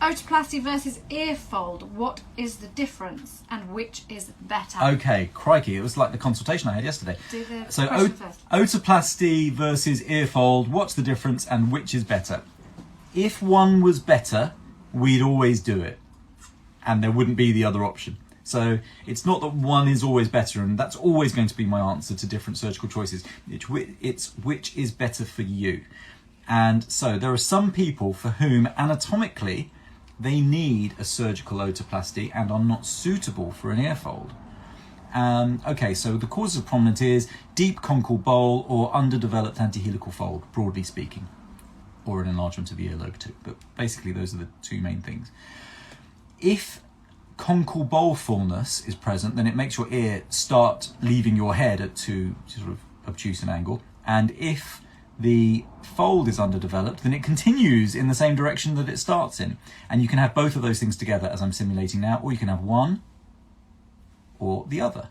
Otoplasty versus ear fold. What is the difference and which is better? Okay, crikey, it was like the consultation I had yesterday. Do the So question first. otoplasty versus ear fold, what's the difference and which is better? If one was better, we'd always do it and there wouldn't be the other option. So it's not that one is always better, and that's always going to be my answer to different surgical choices. It's which is better for you. And so there are some people for whom anatomically they need a surgical otoplasty and are not suitable for an ear fold. Okay, so the causes of prominent ears: deep conchal bowl or underdeveloped antihelical fold, broadly speaking, or an enlargement of the earlobe too. But basically those are the two main things. If conchal bowl fullness is present, then it makes your ear start leaving your head at too sort of obtuse an angle. And if the fold is underdeveloped, then it continues in the same direction that it starts in. And you can have both of those things together, as I'm simulating now, or you can have one or the other.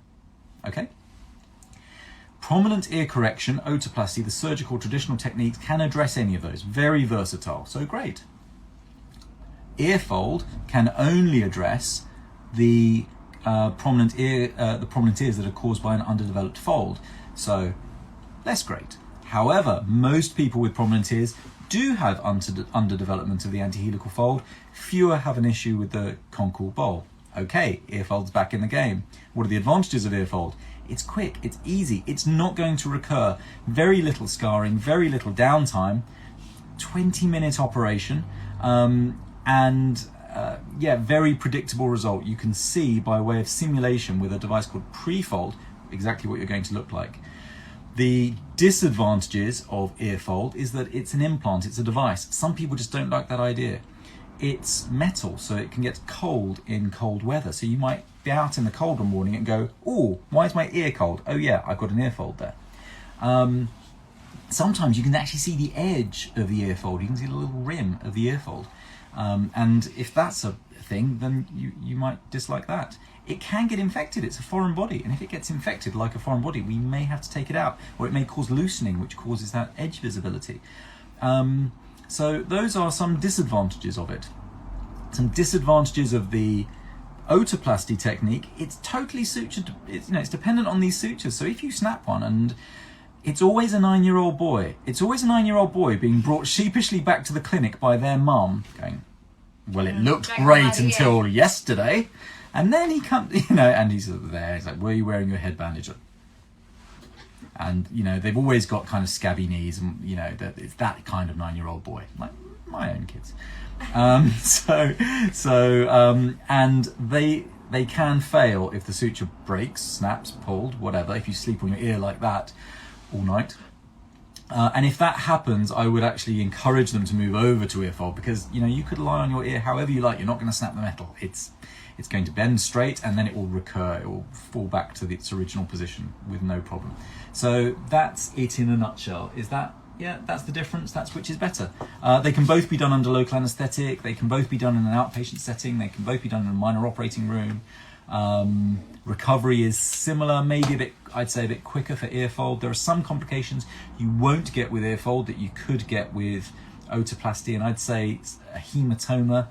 Okay? Prominent ear correction, otoplasty, the surgical traditional techniques can address any of those. Very versatile, so great. Ear fold can only address the prominent ears that are caused by an underdeveloped fold, so less great. However, most people with prominent ears do have underdevelopment of the antihelical fold. Fewer have an issue with the conchal bowl. Okay, ear fold's back in the game. What are the advantages of ear fold? It's quick, it's easy, it's not going to recur. Very little scarring, very little downtime. 20-minute operation. Yeah, very predictable result. You can see by way of simulation with a device called pre-fold exactly what you're going to look like. The disadvantages of ear fold is that it's an implant, it's a device. Some people just don't like that idea. It's metal, so it can get cold in cold weather. So you might be out in the cold one morning and go, oh, why is my ear cold? Oh yeah, I've got an ear fold there. Sometimes you can actually see the edge of the ear fold. You can see the little rim of the ear fold. And if that's a thing, then you might dislike that. It can get infected, it's a foreign body, and if it gets infected like a foreign body, we may have to take it out, or it may cause loosening, which causes that edge visibility. So those are some disadvantages of it. Some disadvantages of the otoplasty technique: it's totally sutured, it's dependent on these sutures. So if you snap one, and it's always a 9-year-old boy. It's always a 9-year-old boy being brought sheepishly back to the clinic by their mum, going, well, it looked great until yesterday. And then he comes, and he's there, he's like, were you wearing your head bandage? And, they've always got kind of scabby knees, and, it's that kind of 9-year-old boy, like my own kids. And they can fail if the suture breaks, snaps, pulled, whatever, if you sleep on your ear like that all night. And if that happens, I would actually encourage them to move over to ear fold, because you could lie on your ear however you like. You're not going to snap the metal. It's going to bend straight, and then it will recur. It will fall back to its original position with no problem. So that's it in a nutshell. That's the difference. That's which is better. They can both be done under local anaesthetic. They can both be done in an outpatient setting. They can both be done in a minor operating room. Recovery is similar, maybe I'd say a bit quicker for ear fold. There are some complications you won't get with ear fold that you could get with otoplasty, and I'd say a hematoma,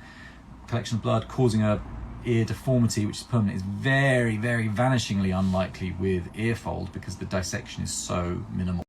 collection of blood causing a ear deformity which is permanent, is very, very vanishingly unlikely with ear fold because the dissection is so minimal.